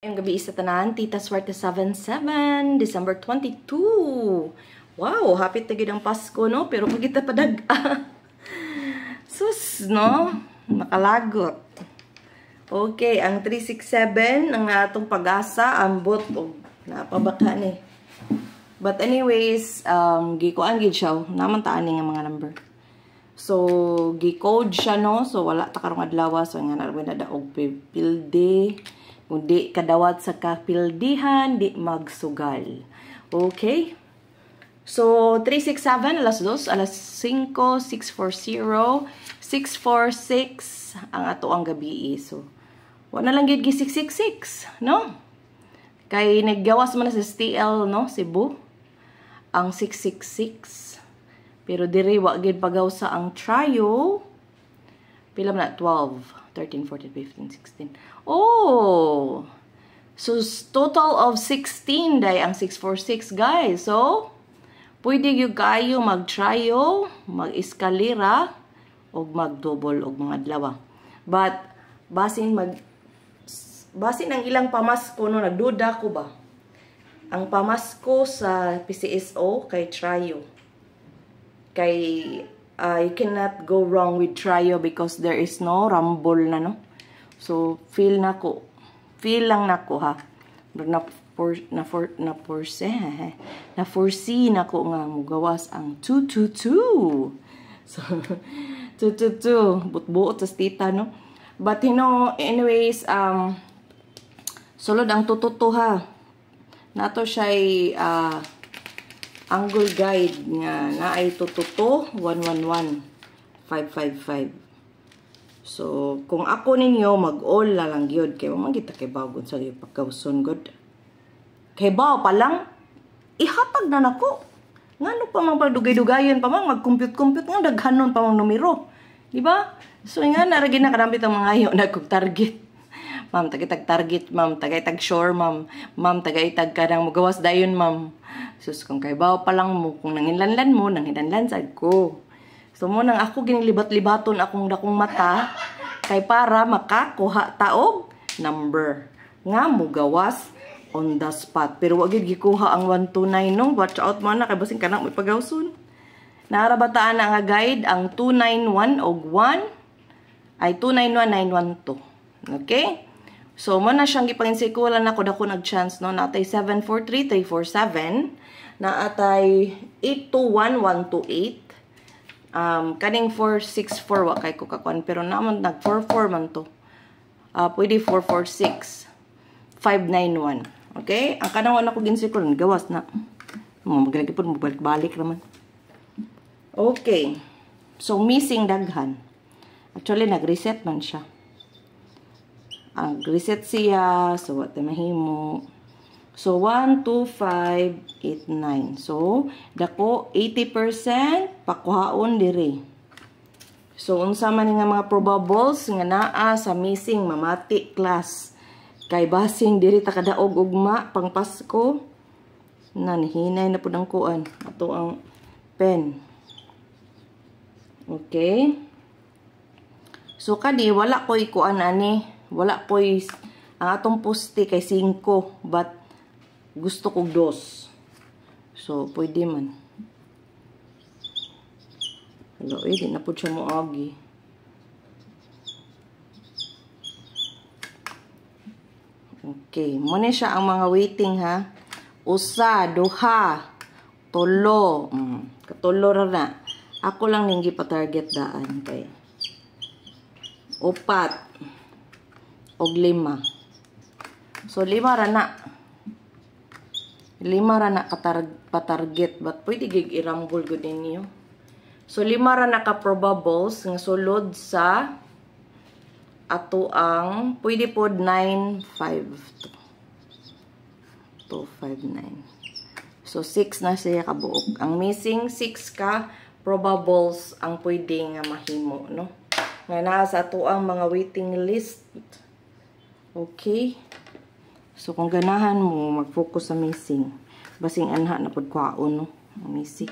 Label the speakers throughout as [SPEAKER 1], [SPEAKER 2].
[SPEAKER 1] Ngayong gabi sa tanan, Tita Swerte 77, December 22. Wow, happy tagid ang Pasko, no? Pero pag kita padag sus, no? Nakalagot. Okay, ang 367, ang atong pag-asa, ambot, o napabaka ni. But anyways, gikuan gid siya, naman taani nga mga number. So, gi-code siya, no? So, wala ta karong adlaw, so nga na daog pilde. Kung di kadawat sa kapildihan, di magsugal. Okay? So, 367, alas 2, alas 5, 640, 646, ang ato ang gabi. So, wala lang gid 666, no? Kay naggawas man sa STL, no? Cebu, ang 666. Pero diri wa gid pagaw sa ang trio. Pila man na 12. 13, 14, 15, 16. Oh! So, total of 16 day ang 646, guys. So, pwede yung kayo mag-trio, mag-eskalera, o mag-double, o mga adlaw. But, basin ang ilang pamasko, no, nagduda ko ba? Ang pamasko sa PCSO kay trio. Kay you cannot go wrong with trio because there is no rumble na, no? So, feel lang nako ha. Na-foresee nako nga mugawas ang 222. So, 222. Buot-buot sa tita, no? But, you know, anyways, sulod ang 222 ha. Nato siya'y, angle guide nga na ay 222 111 555. So kung ako ninyo mag-all na lang gyud kay mo kita kay bagon sa pagkauson god. Kay baw pa lang ihatag na nako. Ngano pa man pagdugay-dugayon pa man mag-compute nga daghanon pa mang numero. Di ba? So nga na ra gid na kadambit ang mga ayo nagkog-target. Ma'am, tagay-tag target, ma'am. Tagay-tag sure, ma'am. Ma'am, tagay-tag kadang magawas dayon, ma'am. Sus, kung kay baw pa lang mo, kung nanginlanlan mo, nanginlanlan sad ko. So, mo nang ako ginilibat-libaton akong dakong mata, kay para makakuha taog number. Nga mo gawas on the spot. Pero wag gid gikuha ang 129, no? Watch out mo na, kay basing kanang may pagawson. Narabataan na nga guide, ang 291 og 1 ay 291912. Okay? So, mo na siyang gipanginsikulan na ko dako nag-chance, no? Natay 743-347. Naatay 821128. Kaning 464 wa kay ko kakuan. Pero naman nag-44 man to. Pwede 446. 591. Okay? Ang kanang wala ko ginsikulan, gawas na. Maglagi po, balik naman. Okay. So, missing daghan. Actually, nag-reset man siya. Ang reset siya. So, what mahimo? So, 12589. So, dako 80% pakuhaon diri. So, unsa man nga mga probables nga naa sa missing mamati class. Kay basing diri ta kadaog ugma pang Pasko. Nanhinay na pud ang kuan. Ato ang pen. Okay? So, kadi wala ko ikuan ani. Wala po ang atong poste kay 5 but gusto kong 2. So, pwede man. Hello, di na po siya mo agi. Okay, muna siya ang mga waiting ha. Usa, duha, tulo. Katulo ra na. Ako lang ninggi pa target daan kay. Upat. Og 5. So, 5 ra na. 5 ra na patarget. But pwede gig i-rumble ko din niyo. So, 5 ra na ka-probables nga sulod sa ato ang pwede po 952. 259. So, 6 na siya kabuok. Ang missing 6 ka probables ang pwede nga mahimo, no? Nga nasa ato ang mga waiting list. Okay. So, kung ganahan mo, mag-focus sa missing. Basing anha na pod kwaon, no? Missing.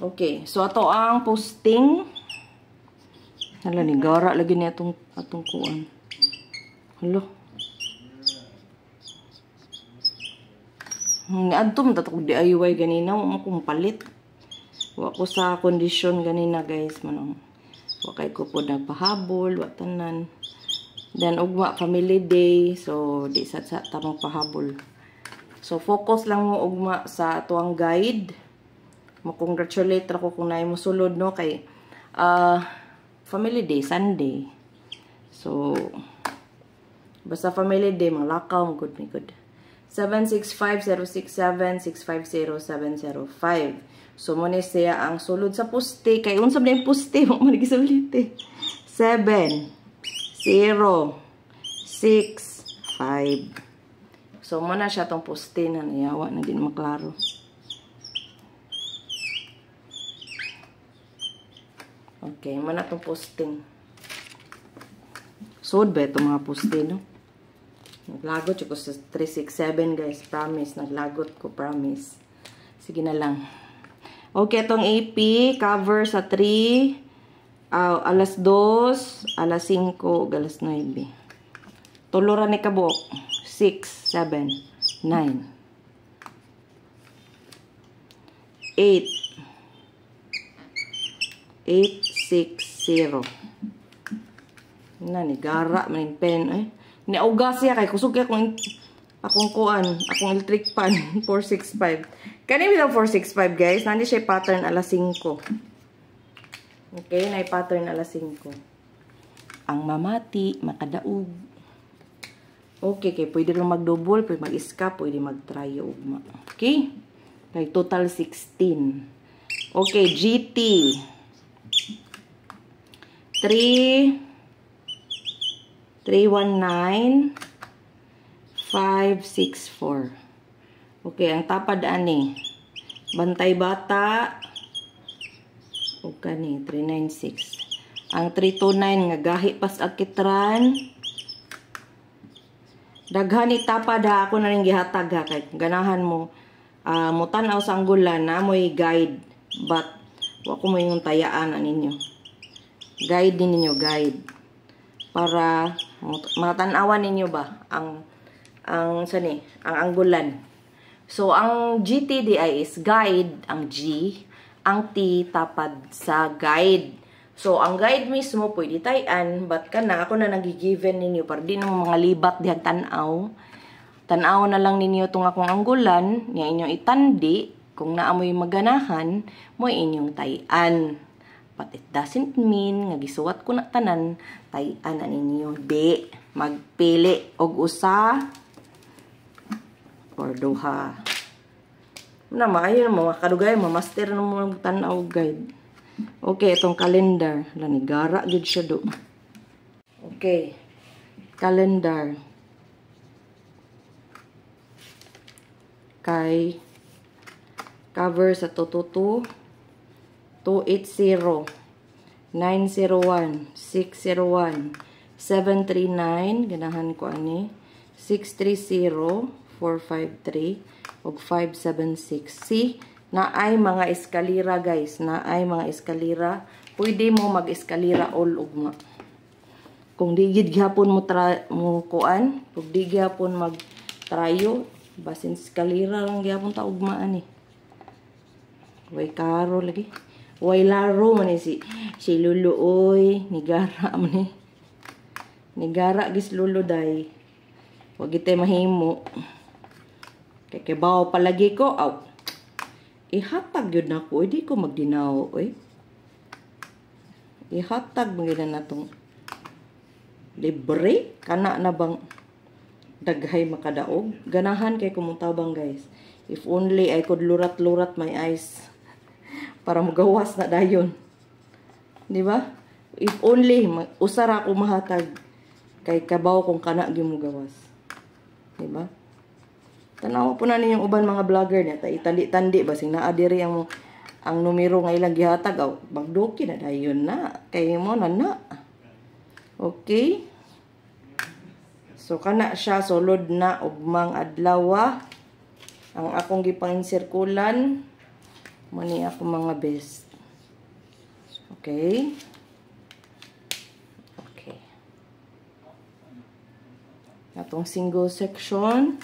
[SPEAKER 1] Okay. So, ato ang posting. Hala, ni gara lagi niya atong kuan. Hello. Adto ta ko DIY ganina, wa ko palit. Wa ko sa kondisyon ganina, guys, manong. Wa kay ko po nagpahabol, wa tanan. Then ugma family day, so di sa tamang pahabol. So focus lang mo ugma sa tuang guide. Mo congratulate ra ko kung naay mo sulod, no, kay family day Sunday. So basta family day malakaw mo good ni good. 765-067-650-705. So mo ni siya ang sulod sa poste kay unsa man yung poste mo man gisulit eh. 7-0-6-5. So mo na siya tong poste na niyawa na din maklaro. Okay, mo na tong posting. Sud ba itong mga poste, no? Naglagot ko sa 367, guys. Promise. Naglagot ko. Promise. Sige na lang. Okay, itong AP. Cover sa 3. Alas 2. Alas 5. Alas 9. Tuluran ni kabok. 6, 7, 9. 8. 8, 6, 0. Nanigara. Maning pen. Eh. Niaugas siya kay kusog akong kuan, akong electric pan 465. Kani bilang 465, guys, nandi siya pattern alas 5. Okay, na pattern alas 5. Ang mamati makadaog. Okay, kay pwede rin mag-double, pwede mag-iska, pwede mag-try ugma. Okay? Kay total 16. Okay, GT 319-564. Okay, ang tapad ani. Bantay Bata. O kani, 396. Ang 329 nga gahi pas akitran. Daghani tapad ha. Ako na rin gihatag ha. Kay ganahan mo. Mutanaw sa anggulan na mo'y guide. But, wako mo yung tayaan ninyo. Guide din ninyo, guide. Para matanawan ninyo ba ang anggulan. So ang GTDI is guide ang G, ang T tapad sa guide. So ang guide mismo pwede tayan, but kana ako na nagigiven ninyo para di na mga libat dihag tanaw. Tanaw na lang ninyo tong akong anggulan, nya inyong itandi kung naamoy maganahan mo inyong tayan. But it doesn't mean nga gisuwat ko na tanan tayan na ninyo. Di magpili og usa or duha. Na maayo mo kadugay mo master na mo tan-aw guide. Okay, itong calendar, lanigara gid siya do. Okay. Calendar. Kay cover sa 222 280 901 601 739 ganahan ko ani 630 453 ug 576. See, naay mga eskalira, guys, naay mga eskalira. Pwede mo mag-eskalira all ugma. Kung di gid gyapon mo kuan, kung di gyapon mag-trayo, basin eskalira lang gyapon ta ugma ani. Way karo lagi. Way laro man si Lulu oy, nigara man ni. Nigara gis Lulu day. Wag gitay mahimo. Kay kibaw palagi ko, aw. Ihatag yun na ko, di ko magdinaw, oy. Ihatag mga na natong libre, kana na bang daghay makadaog. Ganahan kay kumutabang, guys. If only I could lurat-lurat my eyes para magawas na dayon. Di ba? If only usara ko mahatag kay kabaw kung kana gyud mo gawas. Di ba? Tanaw po na ninyong uban mga vlogger niya. Itandi-tandi ba? Sing naa diri ang numero nga ilang gihatag. Aw, magdoki na dayon na. Kay mo na na. Okay? So, kana siya. Sulod na ugmang adlaw. Ang akong gipang-insirkulan. Mani ako mga best. Okay? Okay. Atong single section.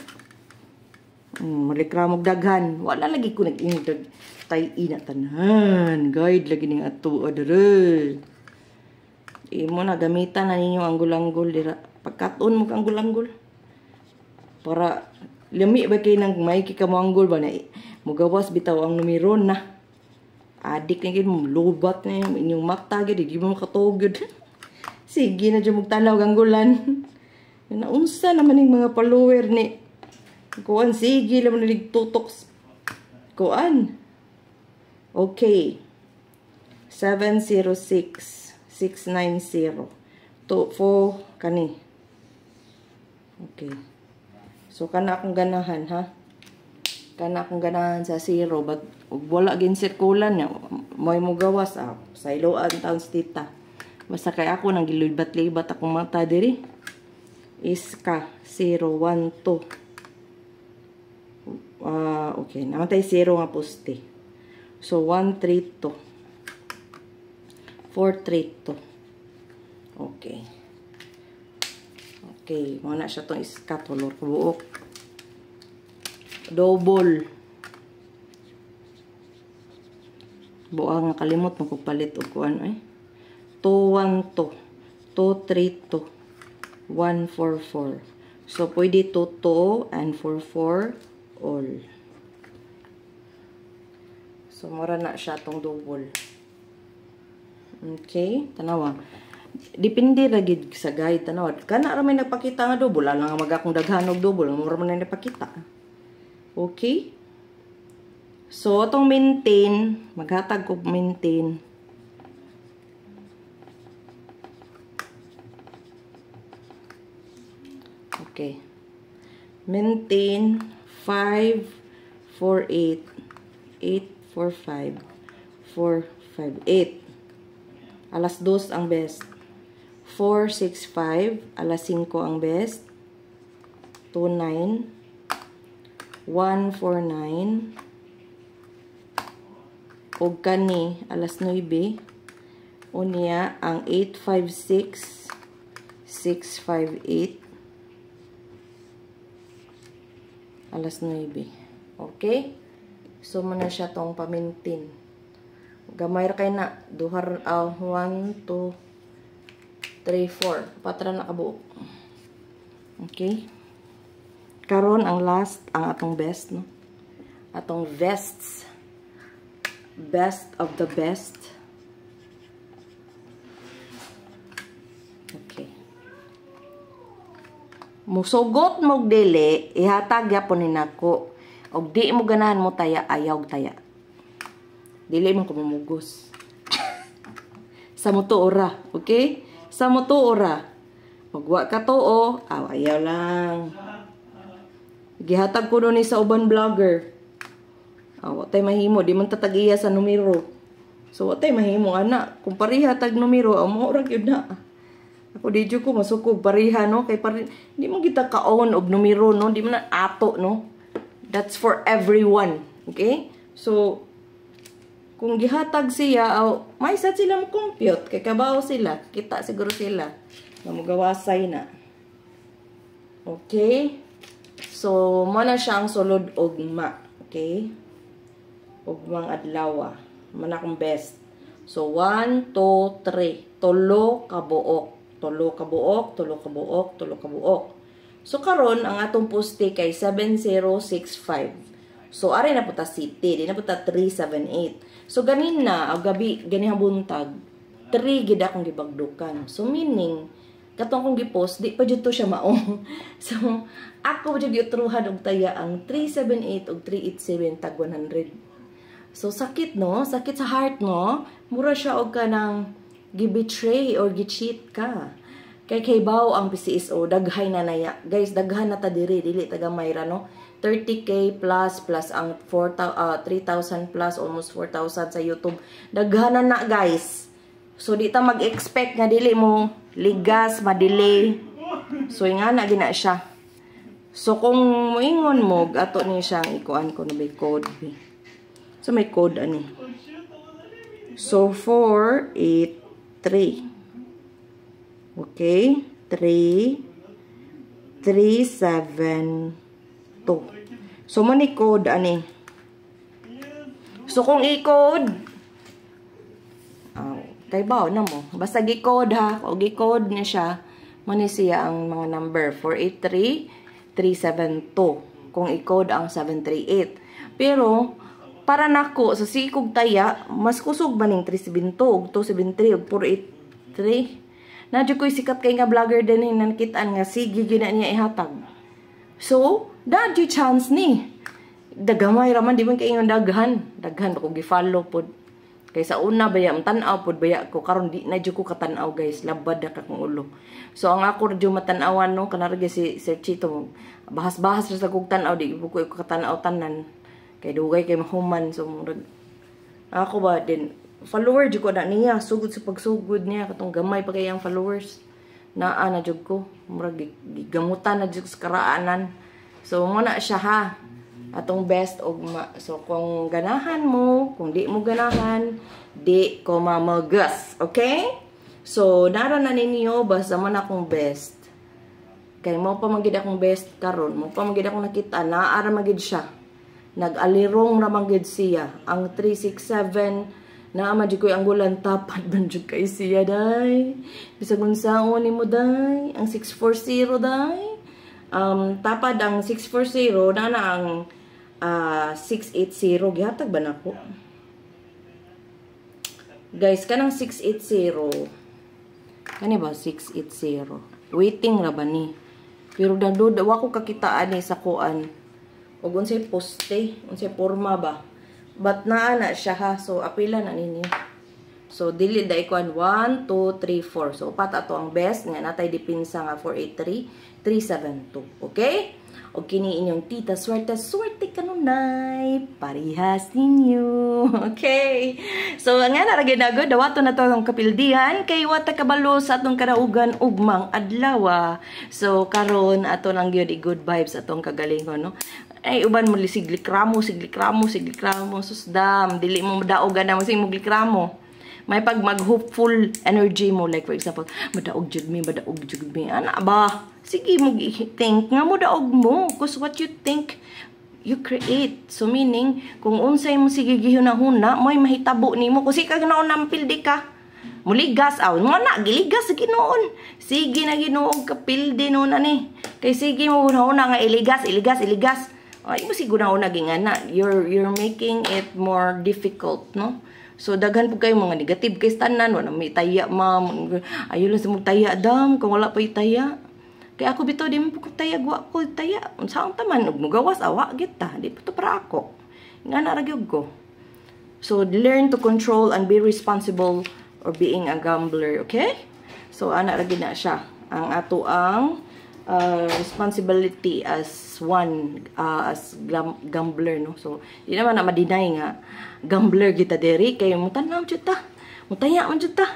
[SPEAKER 1] Malikramog daghan. Wala lagi ko nag-ingdag. Tay inatanan. Guide lagi ning ato. Adere. Imo na gamitan na ninyo ang gulanggol. Pagkatuon mo ang gulanggol. Para lami ba kayo nang may kikamanggol ba na mugawas bitaw ang numero na. Adik na kayo. Lubat na yung inyong mata. Di mo makatugod. Sige na dyan magtanaw ganggulan. Naunsa naman yung mga follower ni Kuan, sige naman tutok. Kuan. Okay. 706-690. 4 kani. Okay. So, kana akong ganahan, ha? Kana akong ganahan sa 0. Wala gin sirkulan niya. May mugawas, sa iloan taon si tita. Basta kay ako, nang gilibat-libat akong mata diri. Iska, 0, 1, 2. Okay. Namatay 0 nga poste. So, 1, 3, 2. 4, 3, 2. Okay. Okay. Mga na siya itong iska. Tulor kabuok. Double. Buang nga kalimot. Magpapalit o kuan ay. 2, 1, 2. 2, 3, 2. 1, 4, 4. So, pwede 2, 2 and 4, 4. All. So, mura na siya itong double. Okay? Tanawa. Depende lagi sa guide. Tanawa. Kana ramay nagpakita nga double. Alang nga mag-akong daghanog double. Mura man na nagpakita. Okay? So, itong maintain. Maghatag ko maintain. Okay. Maintain 5, 4, 8. 8, 4, 5. 4, 5, 8. Alas 2 ang best. 4, 6, 5. Alas 5 ang best. 2, 9. 1, 4, 9. Og kani, alas 9. Unya, ang 8, 5, 6. 6, 5, 8. Alas 9. Okay? So, muna siya tong pamintin. Gamay ra kay na. 1, 2, 3, 4. Patra na kabuok. Okay? Karon ang last, ang atong best, no? Atong vests. Best of the best. Okay. Musugot mo dili, ihatag yapon ni nako. Og di mo ganahan mo taya, ayaw taya. Dili mo kumumugos. Sa mo ora, okay? Sa mo ora. Magwa ka to, ayaw lang. Gihatag ko ni sa uban vlogger. Watay mahimo, di man tatagiya sa numero. So watay mahimo ana, kung pariha tag numero, mo ra gyud na. Ako di ko masukog pariha, no? Kay di mo kita ka-on og numero, no? Di mo na ato, no? That's for everyone. Okay? So, kung gihatag siya, may sad sila mo compute. Kay kabaw sila. Kita siguro sila. Mamugawasay na. Okay? So, mana siya ang sulod ugma. Okay? Ugmang adlaw. Mana akong best. So, 1, 2, 3. Tulo kabuok. Tulo kabuok, tulo kabuok, tulo kabuok. So, karon ang atong poste kay 7065. So, ari na puta city. Di na puta 378. So, ganin na, ang gabi, ganihang buntag, 3 gid akong gibagdukan. So, meaning, katong kong gipost, di pa dito siya maong. So, ako pa dito giutruhan og taya ang 378 og 387 tag 100. So, sakit, no? Sakit sa heart, no? Mura siya og kanang gibetray or gicheat ka. Kay baw ang PCSO, daghay na naya. Guys, daghan na ta diri, dili taga mayra, no? 30K plus ang 3,000 plus, almost 4,000 sa YouTube. Daghan na guys. So, di ta mag-expect nga dili mo ligas, ma-delay. So, nga na gina siya. So, kung moingon mo, ato ni siyang ikuan ko na may code. So, may code ani. So, 483. Okay? 3, 3, 7, 2. So, manikod, ani. So, kung i-code, kay bao na mo. Basta gi-code ha. O gi-code niya siya, mani siya ang mga number. 483372. Kung i-code ang 738. Pero, para nako sa sikog taya, mas kusog ba ning 372, 273, ug 483. Nadyo ko'y sikat kay nga vlogger din nakitaan nga sige gina niya ihatag. So, dadyo chance ni. Dagamay raman, di man kayo daghan. Daghan pa ko gi-follow po. Kaysa una baya, tanaw po baya ko. Karon di na dyo ko katanaw guys. Labad na kakong ulo. So, ang ako dyo matanawan no, kanarga si Sir Chito. Bahas-bahas sa kong tanaw, di ko katanaw tanan. Kay dugay kay mahuman. So, ako ba din, follower dyo ko na niya. Sugod sa pagsugod niya. Katong gamay pa kayang followers. Naa na dyo ko. Murag gigamutan na dyo sa karaanan. So, muna siya ha. Atong best ugma. So, kung ganahan mo, kung di mo ganahan, di ko mamagas. Okay? So, naranan ninyo, basta man akong best. Kay mo pa magid akong best karon, mo pa magid akong nakita, naara magid siya. Nag-alirong na magid siya. Ang 367, naamad ko yung anggulan, tapad banjud kay siya, day. Bisag unsaon ni mo, day. Ang 640, day. Tapad ang 640, na ang 680. Gihatag ba na ko? Guys, kanang 680. Kani ba 680? Waiting ra ba ni? Pero daw ko kakitaan ni sa kuan. Og unsay poste, unsay forma ba? But naa na siya ha. So apila na ninyo. So dili dai kuan 1 2 3 4. So upat ato ang best nga natay dipinsa nga 483 372. Okay? O kini inyong tita, swerte kanunay, parihas ninyo. Okay. So, nga naraginagod, dawato na to ang kapildihan, kay wata kabalo sa atong karaugan ugmang adlaw. So, karon ato lang yun, good vibes atong kagalingon, no? Ay, uban mo siglikramo, susdam, dili mo madaogan na mo sing muglikramo. May pag mag-hopeful energy mo, like for example, madaog jud mi. Ana ba? Sige mo think nga mo daog mo. Because what you think, you create. So meaning, kung unsay mo sige gihuna-huna, mo'y mahitabo nimo. Kasi kag naon nampildi ka. Muligas aw, mo na giligas sa Ginoon. Sige na Ginoo kapildi no na ni. Kay sige mo una nga iligas. Ay mo siguro na gingana. You're making it more difficult, no? So, daghan po kayo mga negative kay tanan. Wala may taya, ma'am. Ayaw lang sa mong taya, dam. Kung wala pa yung taya. Kaya ako bito, di mo po taya. Gwa ko taya. Saan taman? Huwag mo gawas, awa, kita. Di po ito para ako. Nga naragyog ko. So, learn to control and be responsible or being a gambler. Okay? So, naragyo na siya. Ang ato ang responsibility as one, as gambler, no? So, di naman na madinay nga, gambler kita diri, kaya mutanaw jud ta, mutaya man jud ta.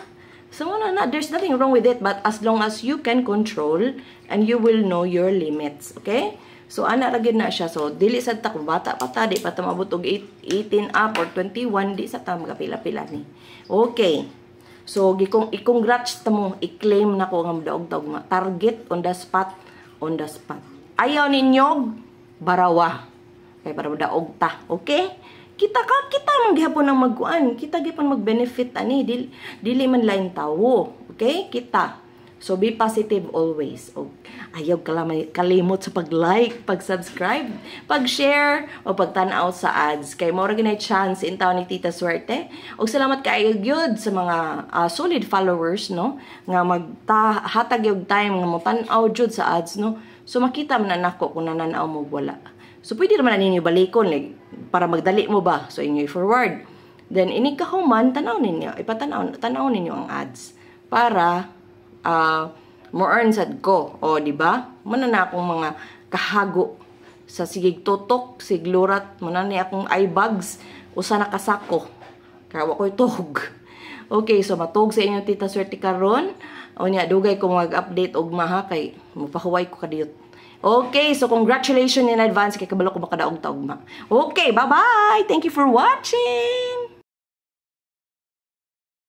[SPEAKER 1] So, there's nothing wrong with it, but as long as you can control, and you will know your limits, okay? So, ragid na siya. So, dili sa ta, kung bata pa ta, di pa ta mabot og 18 up or 21, di sa ta magapila-pila ni. Okay. So, i-congrats ta mo, i-claim na ko nga daog-daog target on the spot. Ayaw ninyo barawa. Kaya para daog ta. Okay? Kita manggihapon ng magkuan. Kita gipon mag-benefit ani. Dili man lain tawo. Okay? Kita. So, be positive always. O, ayaw kalimot sa pag-like, pag-subscribe, pag-share, o pagtanaw sa ads. Kaya mo rin na chance in taon ni Tita Swerte. O salamat kayo gyud sa mga solid followers, no? Nga maghatag yung time nga mo tanaw jud sa ads, no? So, makita man na nako kung nananaw mo wala. So, pwede naman na ninyo balikon, like, para magdali mo ba? So, inyo forward. Then, inikahuman, tanaw ninyo. Tanaw ninyo ang ads. Para mo earn sad ko. O, di ba? Muna na akong mga kahago sa sigig tutok, siglurat, muna na akong eye bags, usa na kasako. Kawa ko'y tog. Okay, so matog sa inyo Tita Swerte karon. O niya, dugay ko mag-update og maha kay mapahuway ko kadiyot. Okay, so congratulations in advance kay kabalo ko makadaog ta ugma. Okay, bye-bye. Thank you for watching.